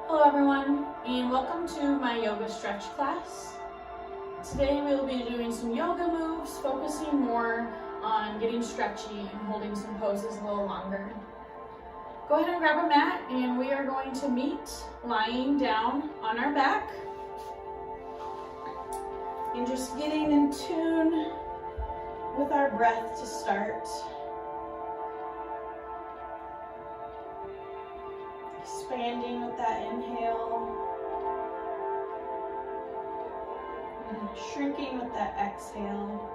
Hello everyone, and welcome to my yoga stretch class. Today we will be doing some yoga moves, focusing more on getting stretchy and holding some poses a little longer. Go ahead and grab a mat, and we are going to meet lying down on our back and just getting in tune with our breath to start. Expanding with that inhale and shrinking with that exhale.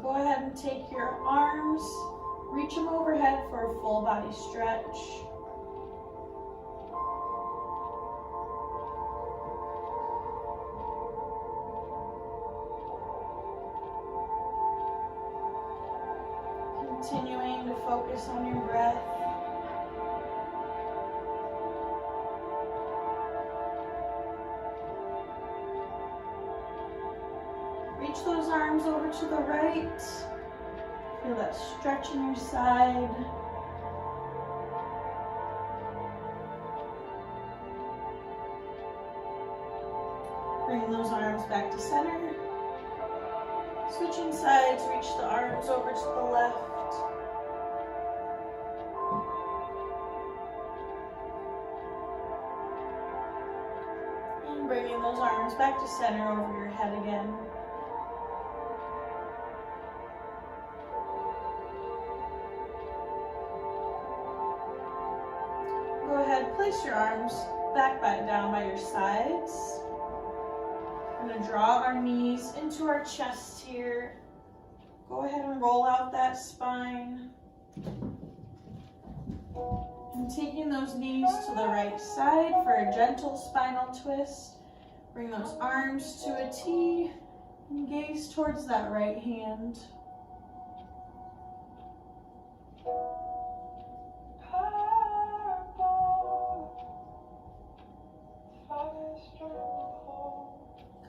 Go ahead and take your arms, reach them overhead for a full body stretch. Continuing to focus on your breath. Reach those arms over to the right. Feel that stretch in your side. Bring those arms back to center. Switching sides, reach the arms over to the left. And bringing those arms back to center over your head again. Go ahead, place your arms back down by your sides. We're going to draw our knees into our chest here. Go ahead and roll out that spine. And taking those knees to the right side for a gentle spinal twist. Bring those arms to a T and gaze towards that right hand.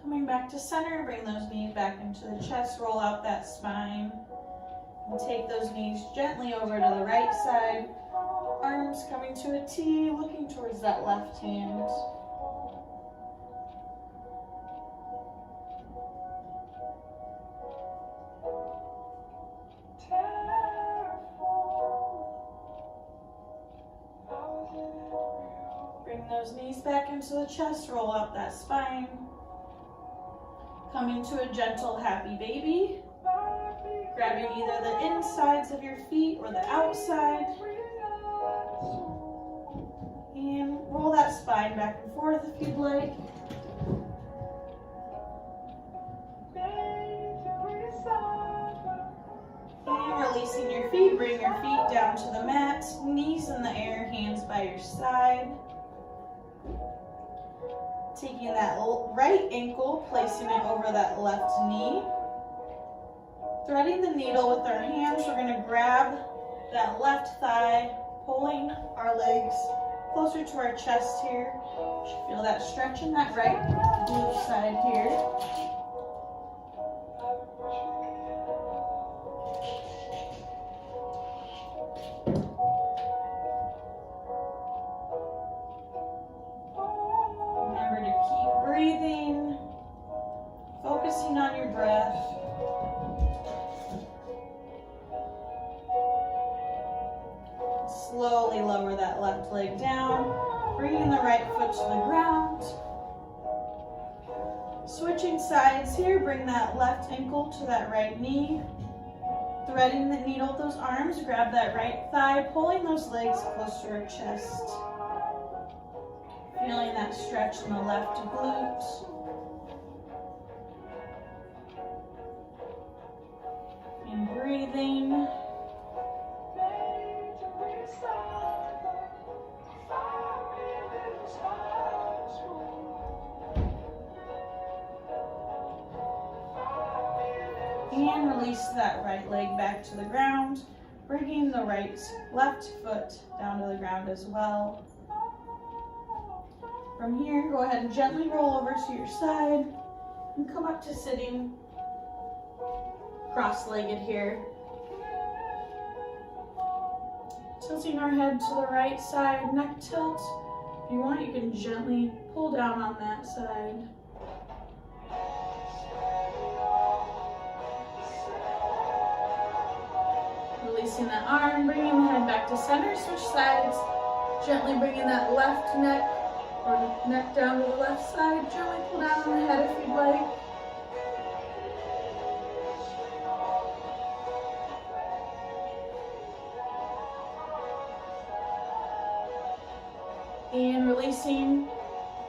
Coming back to center, bring those knees back into the chest, roll out that spine, and take those knees gently over to the right side. Arms coming to a T, looking towards that left hand. Bring those knees back into the chest, roll out that spine. Coming to a gentle happy baby. Grabbing either the insides of your feet or the outside. And roll that spine back and forth if you'd like. And releasing your feet, bring your feet down to the mat, knees in the air, hands by your side. Taking that right ankle, placing it over that left knee. Threading the needle with our hands, we're going to grab that left thigh, pulling our legs closer to our chest here. You should feel that stretch in that right glute side here. Remember to keep breathing, focusing on your breath. Slowly lower that left leg down, bringing the right foot to the ground. Switching sides here, bring that left ankle to that right knee. Threading the needle with those arms, grab that right thigh, pulling those legs close to our chest. Feeling that stretch in the left glute. And breathing. And release that right leg back to the ground, bringing the left foot down to the ground as well. From here, go ahead and gently roll over to your side and come up to sitting cross-legged here. Tilting our head to the right side, neck tilt. If you want, you can gently pull down on that side. Releasing that arm, bringing the head back to center, switch sides. Gently bringing that left neck or neck down to the left side. Gently pull down on the head if you'd like. And releasing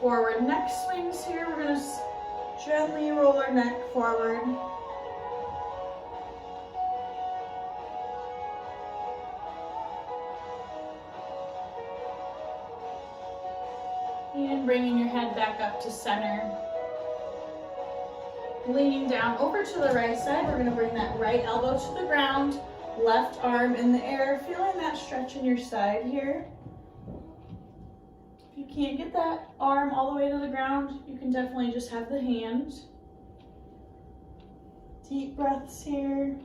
forward neck swings here. We're going to gently roll our neck forward. And bringing your head back up to center. Leaning down over to the right side, we're going to bring that right elbow to the ground, left arm in the air, feeling that stretch in your side here. If you can't get that arm all the way to the ground, you can definitely just have the hand. Deep breaths here.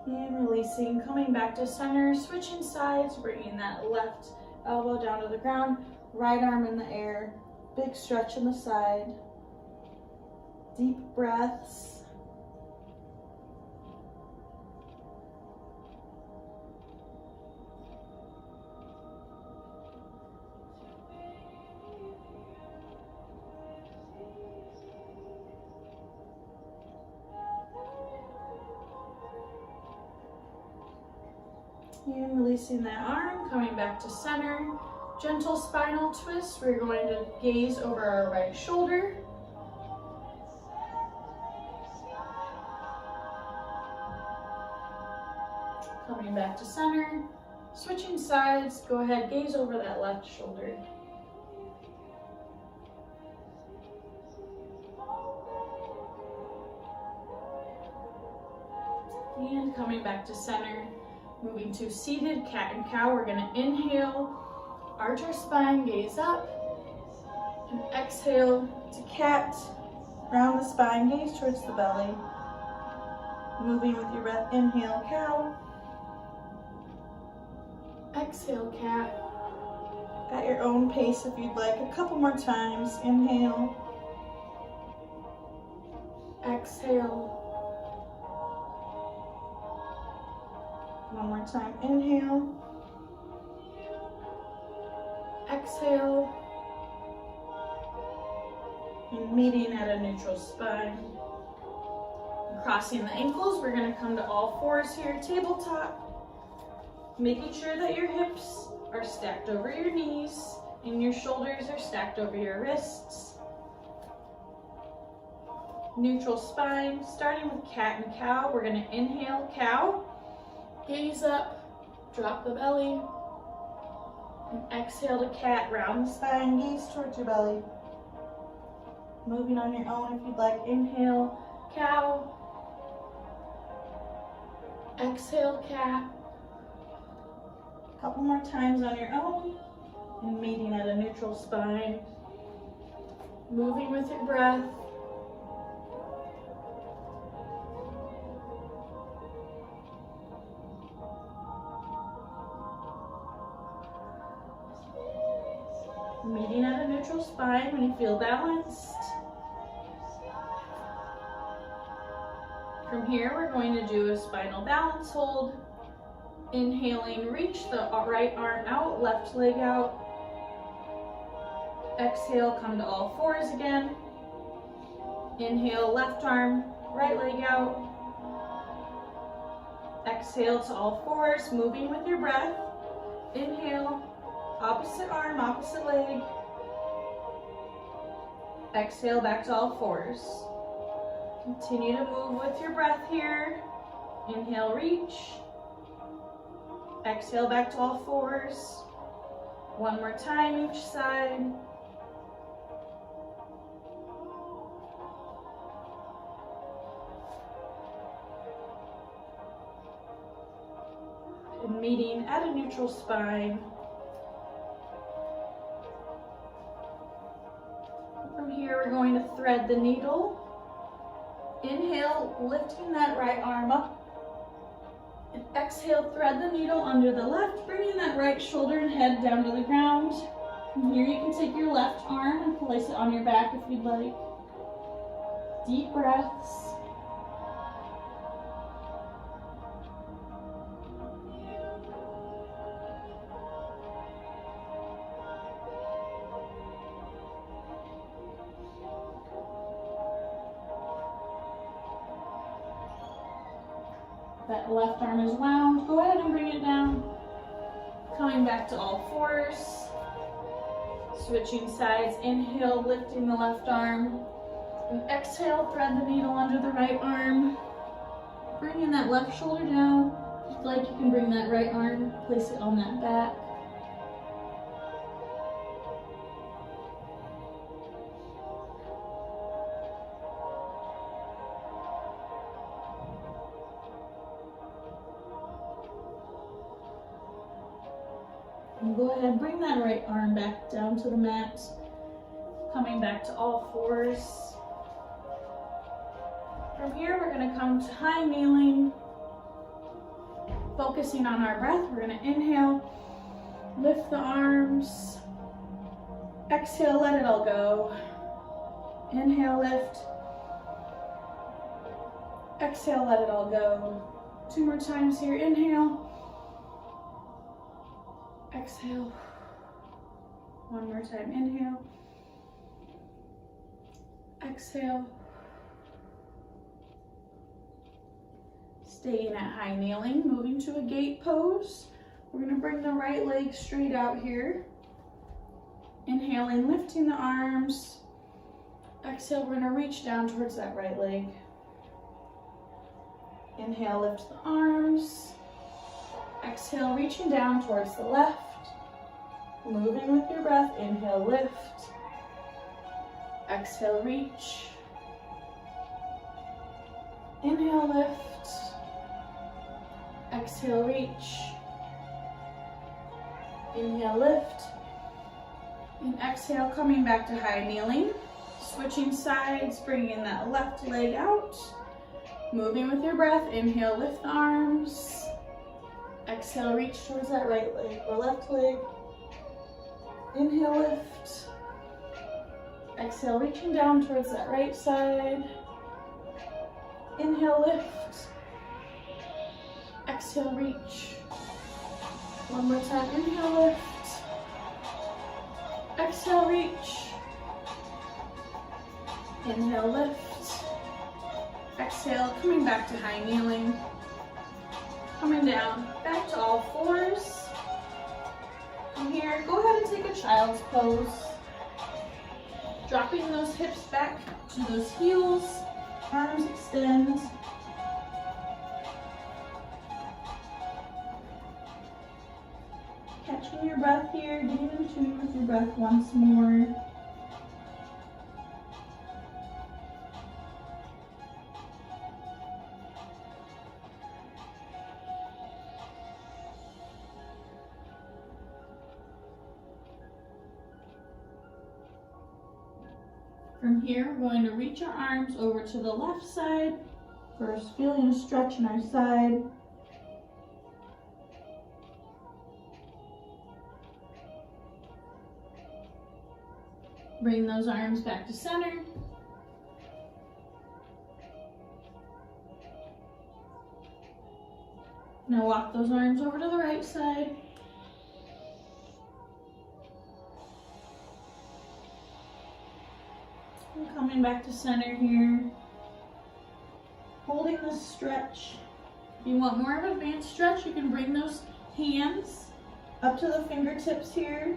And releasing, coming back to center, switching sides, bringing that left elbow down to the ground, right arm in the air, big stretch in the side, deep breaths. And releasing that arm, coming back to center. Gentle spinal twist. We're going to gaze over our right shoulder. Coming back to center. Switching sides. Go ahead, gaze over that left shoulder. And coming back to center. Moving to seated cat and cow, we're going to inhale, arch our spine, gaze up, and exhale to cat, round the spine, gaze towards the belly. Moving with your breath, inhale, cow, exhale, cat. At your own pace if you'd like, a couple more times. Inhale, exhale. One more time, inhale, exhale, and meeting at a neutral spine. And crossing the ankles, we're going to come to all fours here, tabletop, making sure that your hips are stacked over your knees and your shoulders are stacked over your wrists. Neutral spine, starting with cat and cow, we're going to inhale, cow. Gaze up, drop the belly, and exhale to cat, round the spine, gaze towards your belly. Moving on your own if you'd like, inhale, cow, exhale, cat. A couple more times on your own, and meeting at a neutral spine. Moving with your breath. Meeting at a neutral spine when you feel balanced. From here, we're going to do a spinal balance hold. Inhaling, reach the right arm out, left leg out. Exhale, come to all fours again. Inhale, left arm, right leg out. Exhale to all fours, moving with your breath. Inhale, opposite arm, opposite leg. Exhale, back to all fours. Continue to move with your breath here. Inhale, reach. Exhale, back to all fours. One more time each side. And meeting at a neutral spine. From here, we're going to thread the needle. Inhale, lifting that right arm up. And exhale, thread the needle under the left, bringing that right shoulder and head down to the ground. From here, you can take your left arm and place it on your back if you'd like. Deep breaths. That left arm is wound. Go ahead and bring it down. Coming back to all fours. Switching sides. Inhale, lifting the left arm. And exhale, thread the needle under the right arm. Bringing that left shoulder down. If you'd like, you can bring that right arm, place it on that back. And go ahead and bring that right arm back down to the mat. Coming back to all fours. From here, we're going to come to high kneeling. Focusing on our breath, we're going to inhale, lift the arms. Exhale, let it all go. Inhale, lift. Exhale, let it all go. Two more times here. Inhale. Exhale. One more time. Inhale. Exhale. Staying at high kneeling, moving to a gate pose. We're going to bring the right leg straight out here. Inhaling, lifting the arms. Exhale, we're going to reach down towards that right leg. Inhale, lift the arms. Exhale, reaching down towards the left. Moving with your breath. Inhale, lift. Exhale, reach. Inhale, lift. Exhale, reach. Inhale, lift. And exhale, coming back to high kneeling. Switching sides, bringing that left leg out. Moving with your breath. Inhale, lift the arms. Exhale, reach towards that right leg or left leg. Inhale, lift. Exhale, reaching down towards that right side. Inhale, lift. Exhale, reach. One more time. Inhale, lift. Exhale, reach. Inhale, lift. Exhale, coming back to high kneeling. Coming down, back to all fours. From here, go ahead and take a child's pose. Dropping those hips back to those heels. Arms extend. Catching your breath here, getting in tune with your breath once more. From here, we're going to reach our arms over to the left side. First, feeling a stretch in our side. Bring those arms back to center. Now gonna walk those arms over to the right side. And coming back to center here. Holding this stretch. If you want more of an advanced stretch, you can bring those hands up to the fingertips here.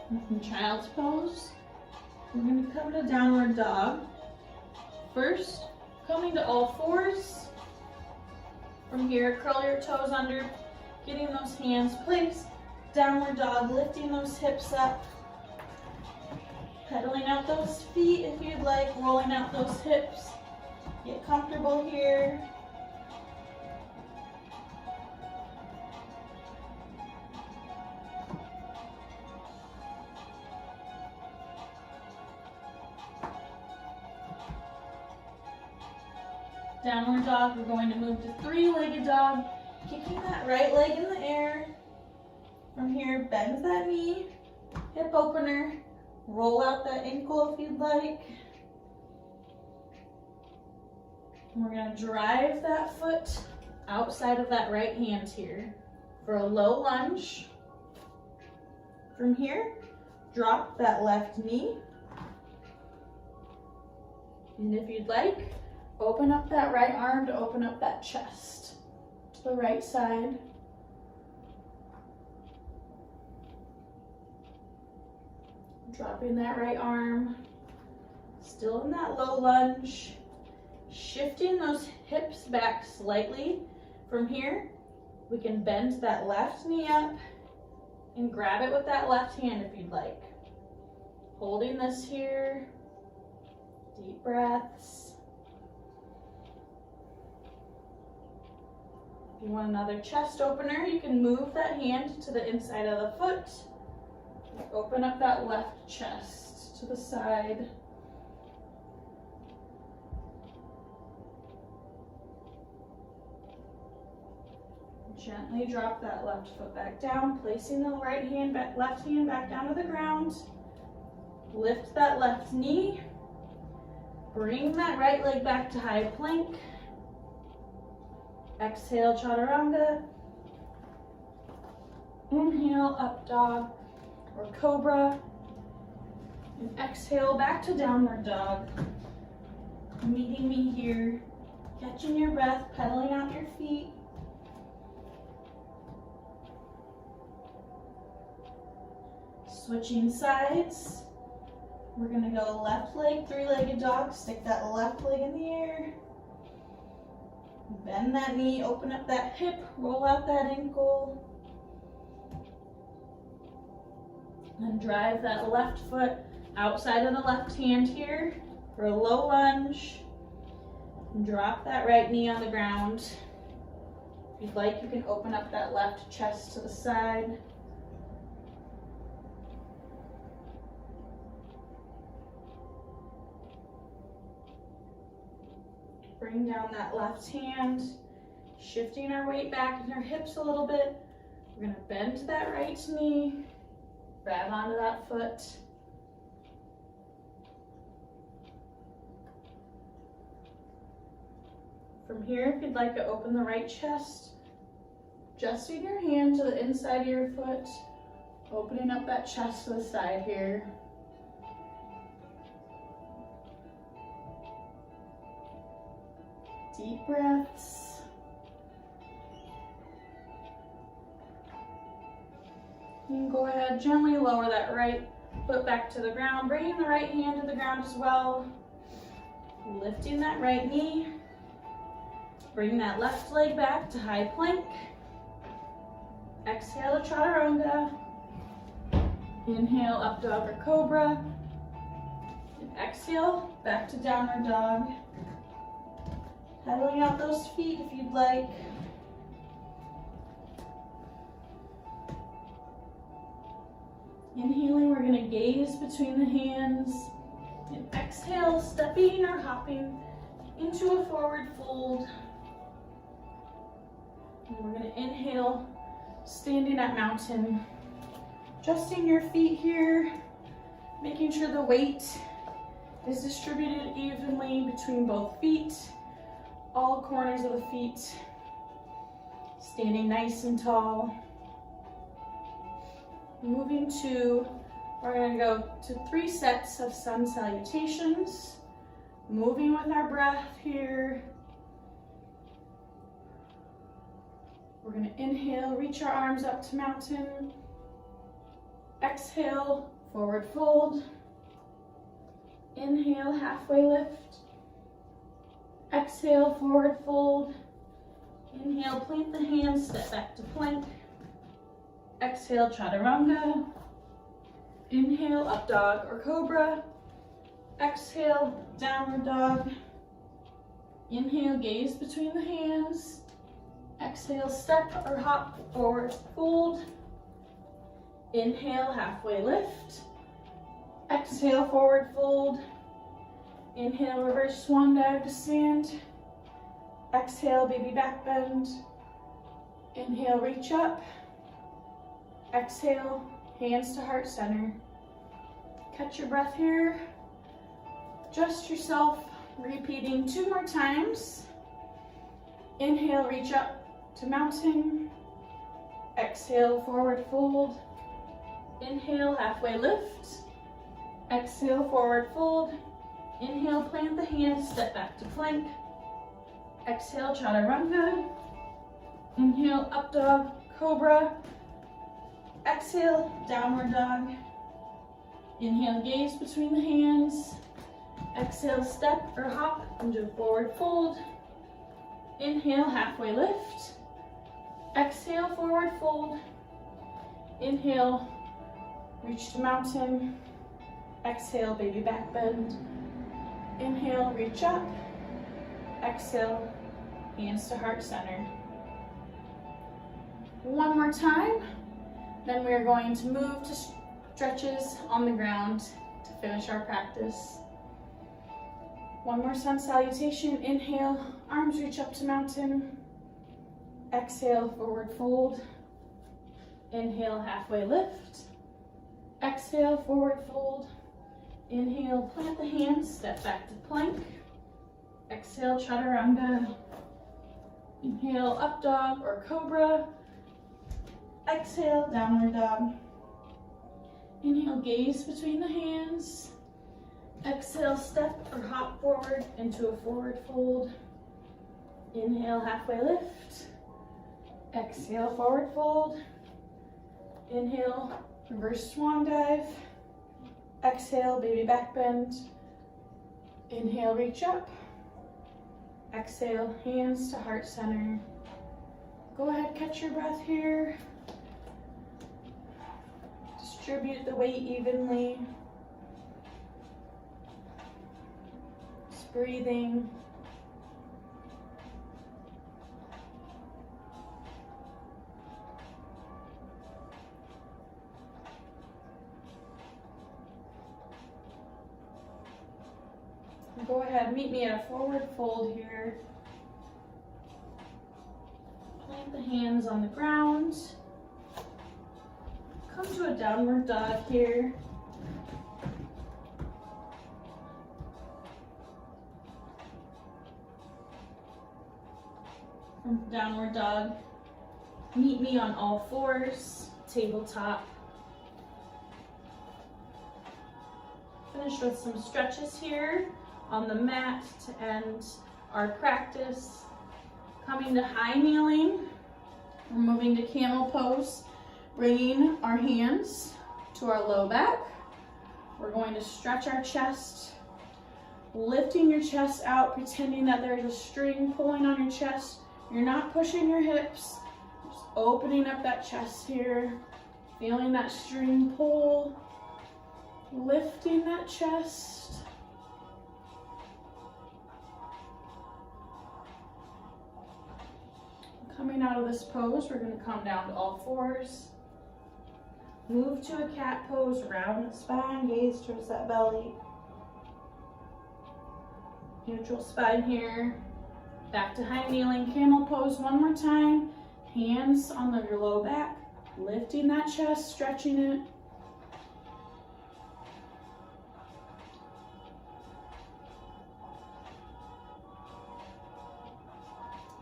And from child's pose, we're going to come to downward dog. First, coming to all fours. From here, curl your toes under, getting those hands placed. Downward dog, lifting those hips up. Pedaling out those feet if you'd like, rolling out those hips. Get comfortable here. Downward dog, we're going to move to three-legged dog, kicking that right leg in the air. From here, bend that knee, hip opener, roll out that ankle if you'd like. And we're going to drive that foot outside of that right hand here for a low lunge. From here, drop that left knee. And if you'd like, open up that right arm to open up that chest to the right side. Dropping that right arm, still in that low lunge. Shifting those hips back slightly. From here, we can bend that left knee up and grab it with that left hand if you'd like. Holding this here, deep breaths. If you want another chest opener, you can move that hand to the inside of the foot. Open up that left chest to the side. Gently drop that left foot back down, placing the right hand back, left hand back down to the ground. Lift that left knee. Bring that right leg back to high plank. Exhale, chaturanga. Inhale, up dog or cobra. And exhale, back to downward dog. Meeting me here. Catching your breath, pedaling out your feet. Switching sides. We're gonna go left leg, three-legged dog. Stick that left leg in the air. Bend that knee, open up that hip, roll out that ankle. And drive that left foot outside of the left hand here for a low lunge. And drop that right knee on the ground. If you'd like, you can open up that left chest to the side. Bring down that left hand, shifting our weight back in our hips a little bit. We're gonna bend that right knee, grab onto that foot. From here, if you'd like to open the right chest, adjusting your hand to the inside of your foot, opening up that chest to the side here. Deep breaths. You can go ahead, gently lower that right foot back to the ground, bringing the right hand to the ground as well. Lifting that right knee. Bring that left leg back to high plank. Exhale to chaturanga. Inhale, up dog or cobra. And exhale, back to downward dog. Pedaling out those feet if you'd like. Inhaling, we're gonna gaze between the hands. And exhale, stepping or hopping into a forward fold. And we're gonna inhale, standing at mountain. Adjusting your feet here, making sure the weight is distributed evenly between both feet, all corners of the feet, standing nice and tall. Moving to, we're gonna go to 3 sets of sun salutations, moving with our breath here. We're gonna inhale, reach our arms up to mountain. Exhale, forward fold. Inhale, halfway lift. Exhale, forward fold. Inhale, plant the hands, step back to plank. Exhale, chaturanga. Inhale, up dog or cobra. Exhale, downward dog. Inhale, gaze between the hands. Exhale, step or hop, forward fold. Inhale, halfway lift. Exhale, forward fold. Inhale, reverse swan dive to stand. Exhale, baby back bend. Inhale, reach up. Exhale, hands to heart center. Catch your breath here. Adjust yourself, repeating 2 more times. Inhale, reach up to mountain. Exhale, forward fold. Inhale, halfway lift. Exhale, forward fold. Inhale, plant the hands, step back to plank. Exhale, chaturanga. Inhale, up dog, cobra. Exhale, downward dog. Inhale, gaze between the hands. Exhale, step or hop into forward fold. Inhale, halfway lift. Exhale, forward fold. Inhale, reach to mountain. Exhale, baby back bend. Inhale, reach up. Exhale, hands to heart center. 1 more time. Then we're going to move to stretches on the ground to finish our practice. 1 more sun salutation. Inhale, arms reach up to mountain. Exhale, forward fold. Inhale, halfway lift. Exhale, forward fold. Inhale, plant the hands, step back to plank. Exhale, chaturanga. Inhale, up dog or cobra. Exhale, downward dog. Inhale, gaze between the hands. Exhale, step or hop forward into a forward fold. Inhale, halfway lift. Exhale, forward fold. Inhale, reverse swan dive. Exhale, baby back bend. Inhale, reach up. Exhale, hands to heart center. Go ahead, catch your breath here. Distribute the weight evenly. Just breathing. Go ahead, meet me at a forward fold here. Plant the hands on the ground. Come to a downward dog here. From downward dog, meet me on all fours, tabletop. Finish with some stretches here on the mat to end our practice. Coming to high kneeling, we're moving to camel pose, bringing our hands to our low back. We're going to stretch our chest, lifting your chest out, pretending that there's a string pulling on your chest. You're not pushing your hips, just opening up that chest here, feeling that string pull, lifting that chest. Coming out of this pose, we're going to come down to all fours. Move to a cat pose, round the spine, gaze towards that belly. Neutral spine here. Back to high kneeling, camel pose 1 more time. Hands on your low back, Lifting that chest, stretching it.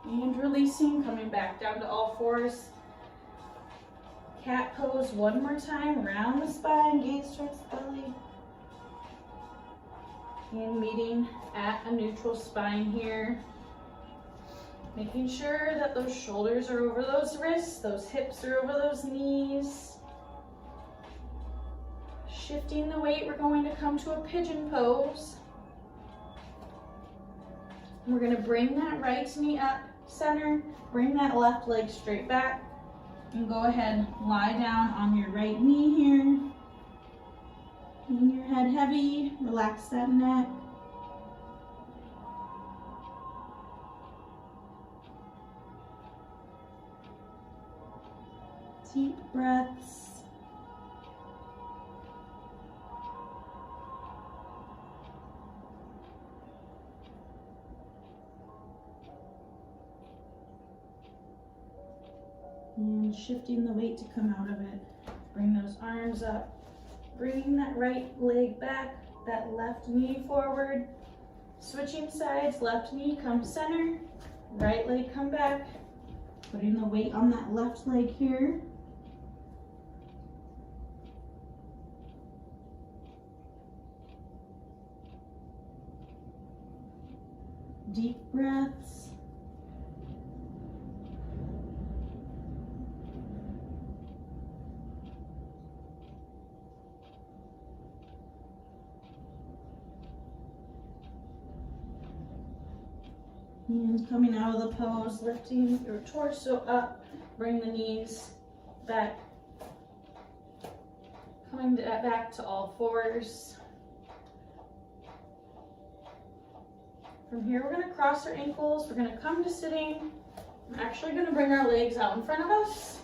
And releasing, coming back down to all fours. Cat pose one more time, round the spine, gaze towards the belly. And meeting at a neutral spine here. Making sure that those shoulders are over those wrists, those hips are over those knees. Shifting the weight, we're going to come to a pigeon pose. We're going to bring that right knee up, center, bring that left leg straight back, and go ahead, lie down on your right knee here. Lean your head heavy, relax that neck. Deep breaths. And shifting the weight to come out of it. Bring those arms up. Bringing that right leg back, that left knee forward. Switching sides, left knee come center, right leg come back. Putting the weight on that left leg here. Deep breaths. And coming out of the pose, lifting your torso up, bring the knees back, coming back to all fours. From here, we're going to cross our ankles. We're going to come to sitting. I'm actually going to bring our legs out in front of us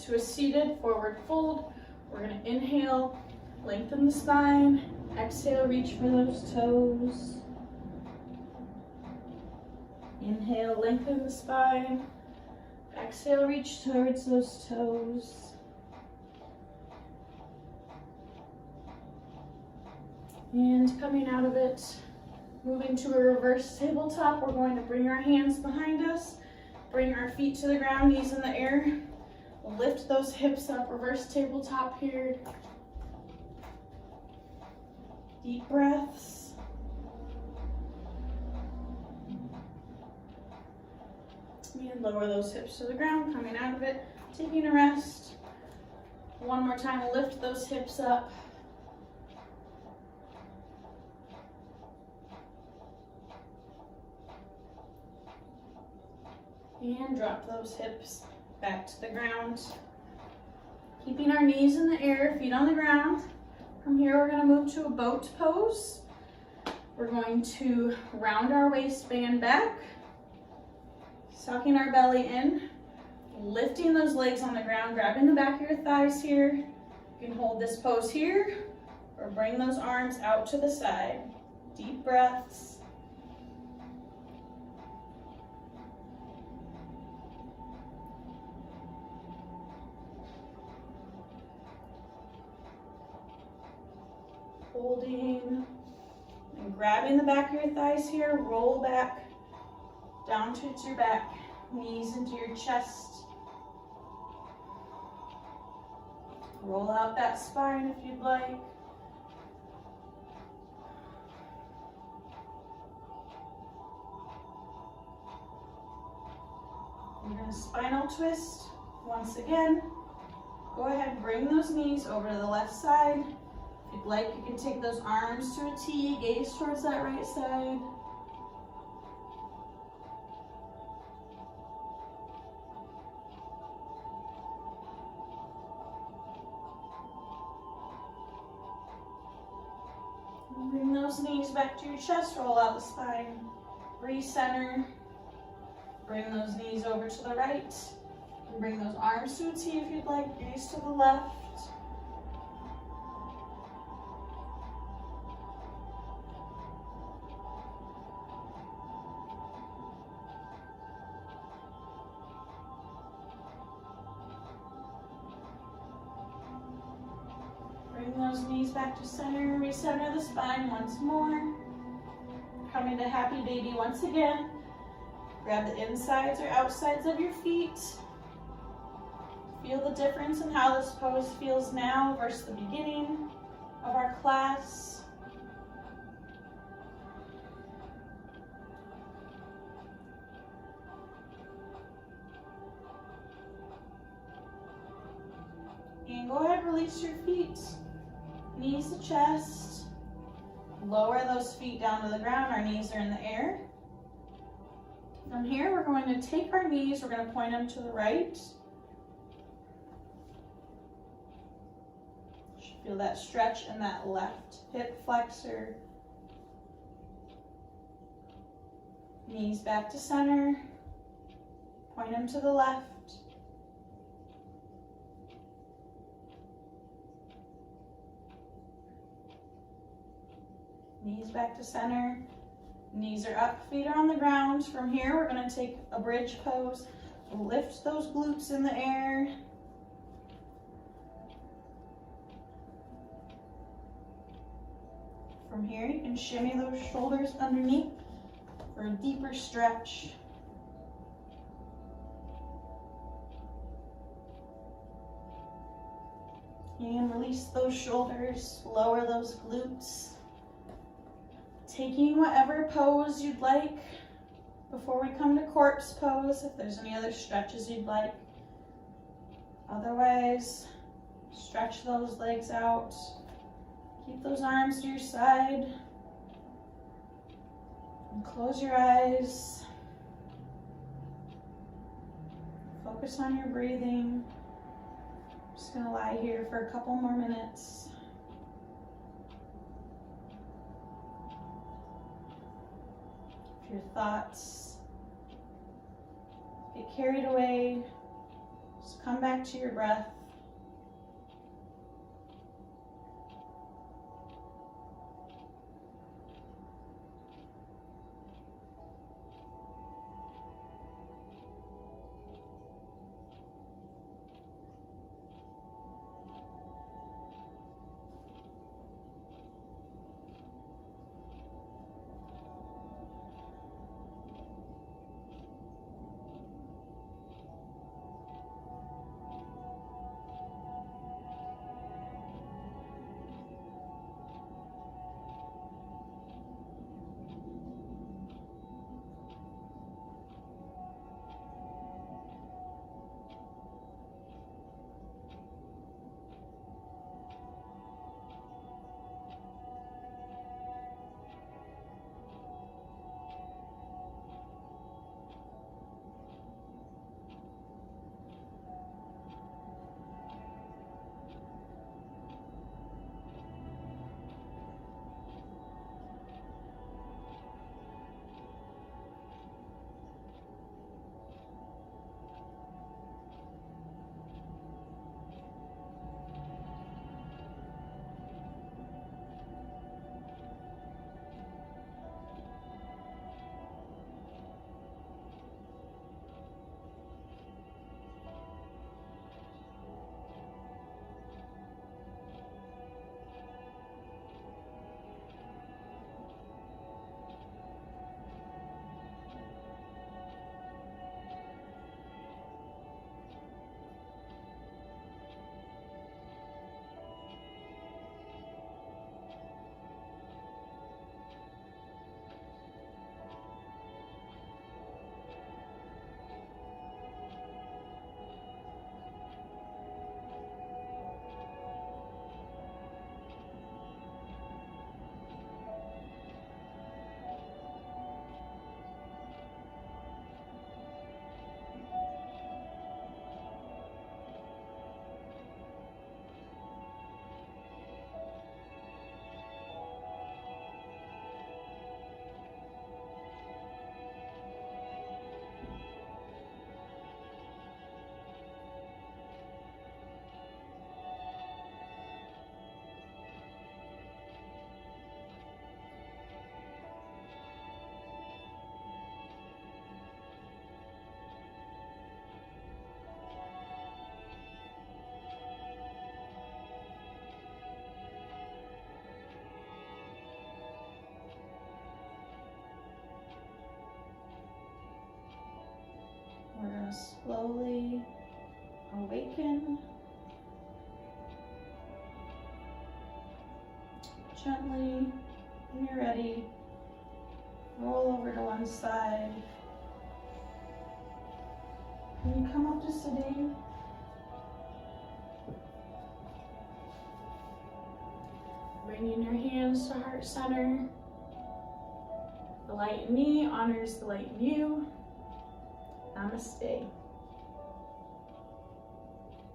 to a seated forward fold. We're going to inhale, lengthen the spine. Exhale, reach for those toes. Inhale, lengthen the spine. Exhale, reach towards those toes. And coming out of it, moving to a reverse tabletop, we're going to bring our hands behind us, bring our feet to the ground, knees in the air. Lift those hips up, reverse tabletop here. Deep breaths. And lower those hips to the ground, coming out of it, taking a rest. One more time, lift those hips up. And drop those hips back to the ground. Keeping our knees in the air, feet on the ground. From here, we're going to move to a boat pose. We're going to round our waistband back. Sucking our belly in, lifting those legs on the ground, grabbing the back of your thighs here. You can hold this pose here or bring those arms out to the side. Deep breaths. Holding and grabbing the back of your thighs here, roll back. Down towards your back, knees into your chest. Roll out that spine if you'd like. We're going to spinal twist once again. Go ahead and bring those knees over to the left side. If you'd like, you can take those arms to a T, gaze towards that right side. Bring those knees back to your chest, roll out the spine, recenter. Bring those knees over to the right. And bring those arms to a T if you'd like, gaze to the left. those knees back to center. Recenter the spine once more. Coming to happy baby once again. Grab the insides or outsides of your feet. Feel the difference in how this pose feels now versus the beginning of our class. And go ahead, release your feet, knees to chest. Lower those feet down to the ground, our knees are in the air. From here, we're going to take our knees, we're going to point them to the right. Feel that stretch in that left hip flexor. Knees back to center. Point them to the left. Knees back to center. Knees are up, feet are on the ground. From here, we're going to take a bridge pose. Lift those glutes in the air. From here, you can shimmy those shoulders underneath for a deeper stretch. And release those shoulders, lower those glutes. Taking whatever pose you'd like before we come to corpse pose, if there's any other stretches you'd like. Otherwise, stretch those legs out. Keep those arms to your side. And close your eyes. Focus on your breathing. I'm just going to lie here for a couple more minutes. If your thoughts get carried away, just come back to your breath. Awaken. Gently, when you're ready, roll over to one side. And you come up to sitting. Bringing your hands to heart center. The light in me honors the light in you. Namaste.